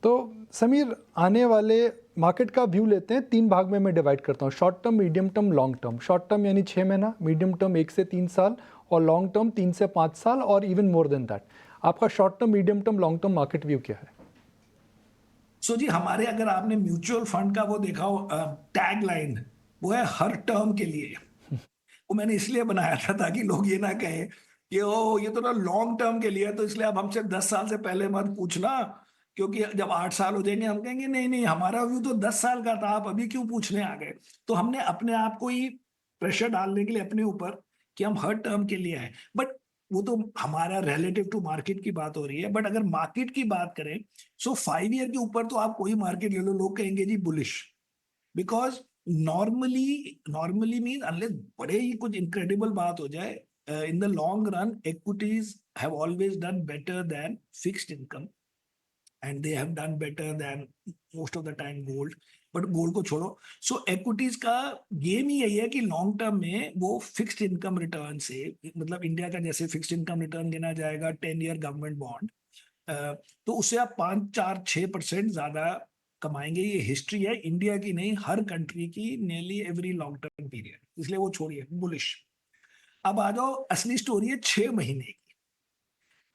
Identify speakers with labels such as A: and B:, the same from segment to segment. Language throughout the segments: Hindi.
A: तो समीर, आने वाले मार्केट का व्यू लेते हैं। 3 भाग में मैं डिवाइड करता हूँ, short term, medium term, long term. Short term यानी 6 महीना, मीडियम टर्म 1 से 3 साल और लॉन्ग टर्म 3 से 5 साल और इवन मोर देन दैट। आपका short term, medium term, long term market view क्या है?
B: जी हमारे अगर आपने म्यूचुअल फंड का वो देखा हो टैग लाइन, वो है हर टर्म के लिए। वो मैंने इसलिए बनाया था ताकि लोग ये ना कहें कि ओ ये तो ना लॉन्ग टर्म के लिए है, तो इसलिए आप हमसे 10 साल से पहले मत पूछना, क्योंकि जब 8 साल हो जाएंगे हम कहेंगे नहीं नहीं हमारा व्यू तो 10 साल का था, आप अभी क्यों पूछने आ गए। तो हमने अपने आप को ही प्रेशर डालने के लिए अपने ऊपर कि हम हर टर्म के लिए हैं। बट वो तो हमारा रिलेटिव टू मार्केट की बात हो रही है। बट अगर मार्केट की बात करें, सो 5 ईयर के ऊपर तो आप कोई मार्केट ले लो, लोग कहेंगे जी bullish. Because normally mean unless बड़े ही कुछ इनक्रेडिबल बात हो जाए, in the long run equities have always done better than fixed income, and they have done better than most of the time gold. But gold को छोड़ो, सो एक्विटीज का गेम ही यही है कि लॉन्ग टर्म में वो फिक्स्ड इनकम रिटर्न से, मतलब इंडिया का जैसे फिक्स्ड इनकम रिटर्न गिना जाएगा 10 ईयर गवर्नमेंट बॉन्ड, तो उससे आप 5 4 6% ज्यादा कमाएंगे। ये हिस्ट्री है इंडिया की नहीं, हर कंट्री की, nearly every long term period. इसलिए वो छोड़िए बुलिश। अब आ जाओ, असली स्टोरी है 6 महीने की।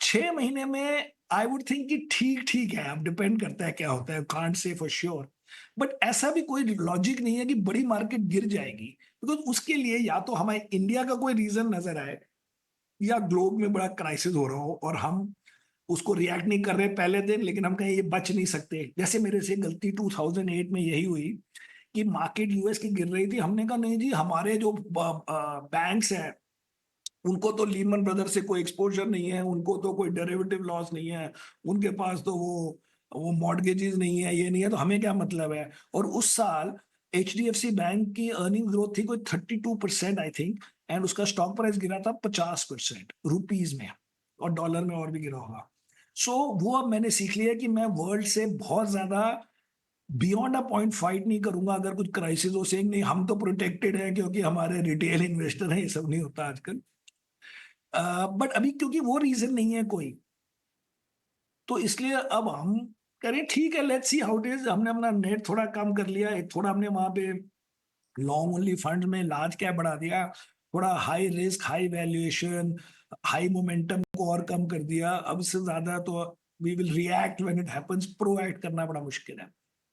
B: 6 महीने में आई वुड थिंक कि ठीक ठीक है, अब डिपेंड करता है क्या होता है, can't say for sure. But ऐसा भी कोई लॉजिक नहीं है कि बड़ी मार्केट गिर जाएगी, बिकॉज उसके लिए या तो हमारे इंडिया का कोई रीजन नजर आए, या ग्लोब में बड़ा क्राइसिस हो रहा हो और हम उसको रिएक्ट नहीं कर रहे पहले दिन, लेकिन हम कहें ये बच नहीं सकते। जैसे मेरे से गलती 2008 में यही हुई कि मार्केट यूएस की गिर रही थी, हमने कहा नहीं जी हमारे जो बैंक्स हैं उनको तो लीमन ब्रदर्स से कोई एक्सपोजर नहीं है, उनको तो कोई डेरिवेटिव लॉस नहीं है, उनके पास तो वो मॉर्गेजेस नहीं है, ये नहीं है, तो हमें क्या मतलब है। और उस साल एचडीएफसी बैंक की अर्निंग ग्रोथ थी कोई 32% आई थिंक, एंड उसका स्टॉक प्राइस गिरा था 50% रुपीज में, और डॉलर में और भी गिरा होगा। सो वो अब मैंने सीख लिया कि मैं वर्ल्ड से बहुत ज्यादा बियॉन्ड अ पॉइंट फाइट नहीं करूंगा। अगर कुछ क्राइसिस हो, सेइंग नहीं हम तो प्रोटेक्टेड हैं क्योंकि हमारे रिटेल इन्वेस्टर हैं, ये सब नहीं होता आजकल। बट अभी क्योंकि वो रीजन नहीं है कोई, तो इसलिए अब हम करें ठीक है, let's see how it is. हमने अपना नेट थोड़ा कम कर लिया, एक थोड़ा हमने वहां पे लॉन्ग ओनली फंड में लार्ज कैप बढ़ा दिया, थोड़ा high risk high valuation high momentum को और कम कर दिया। अब से ज्यादा तो we will react when it happens, proact करना बड़ा मुश्किल है,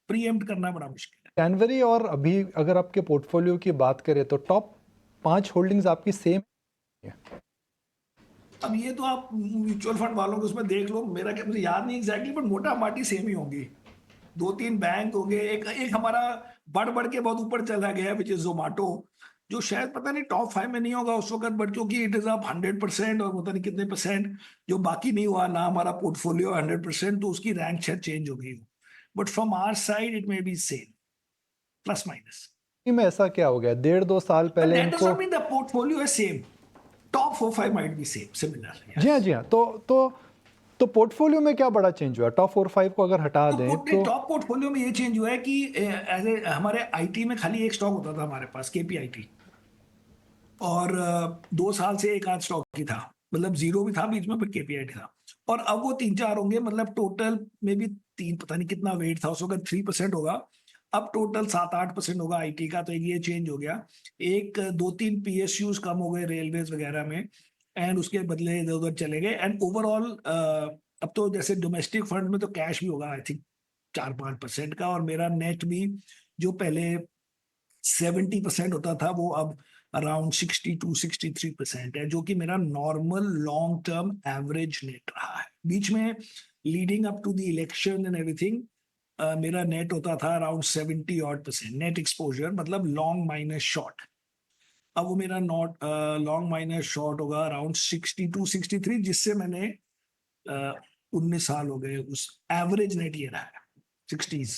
B: प्रीएम्प्ट करना बड़ा मुश्किल है।
A: जनवरी और अभी अगर आपके पोर्टफोलियो की बात करें तो टॉप 5 होल्डिंग्स आपकी सेम है?
B: अब ये तो आप म्यूचुअल फंड वालों को उसमें देख लो, मेरा क्या मुझे याद नहीं एग्जैक्टली, बट मोटा माटी सेम ही होंगी। 2 3 बैंक हो गए, एक एक हमारा बढ़ बढ़ के बहुत ऊपर चला गया विच इज जोमेटो, जो शायद पता नहीं टॉप 5 में नहीं होगा उस वक्त, बट क्योंकि इट इज अप 100% और पता नहीं कितने परसेंट, जो बाकी नहीं हुआ ना हमारा पोर्टफोलियो 100%, तो उसकी रैंक शायद चेंज हो गई हो। But from our side it may be same, plus minus.
A: में ऐसा क्या हो गया 1.5 2 साल
B: बट
A: पहले
B: दैट डज
A: इनको?
B: Not mean the portfolio is same, top 4 5 might be same, similar,
A: जी हाँ,
B: यस।
A: जी हाँ। तो पोर्टफोलियो में क्या बड़ा चेंज हुआ? टॉप 4 5 को अगर हटा दें
B: तो
A: तो?
B: टॉप पोर्टफोलियो में ये चेंज हुआ है कि एज ए हमारे आईटी में खाली एक स्टॉक होता था हमारे पास, केपीआईटी, और 2 साल से एक आध स्टॉक ही था, मतलब जीरो भी था बीच में पर केपीआईटी था। और अब वो 3 4 होंगे, मतलब टोटल में भी तीन, पता नहीं कितना वेट था उस वक्त, 3% होगा, अब टोटल 7 8% होगा आईटी का। तो एक ये चेंज हो गया, एक 2 3 पीएसयूज कम हो गए रेलवेज वगैरह में, एंड उसके बदले इधर उधर चले गए। एंड ओवरऑल अब तो जैसे डोमेस्टिक फंड में तो कैश भी होगा आई थिंक 4 5% का, और मेरा नेट भी जो पहले 70% होता था वो अब अराउंड 62 63% है, जो कि मेरा normal long term average net रहा है। बीच में leading up to the election and everything मेरा नेट होता था अराउंड 70% नेट एक्सपोजर, मतलब लॉन्ग माइनस शॉर्ट। अब वो मेरा नॉट लॉन्ग माइनस शॉर्ट होगा अराउंड 62 63, जिससे मैंने 19 साल हो गए, उस एवरेज नेट ये रहा है 60s।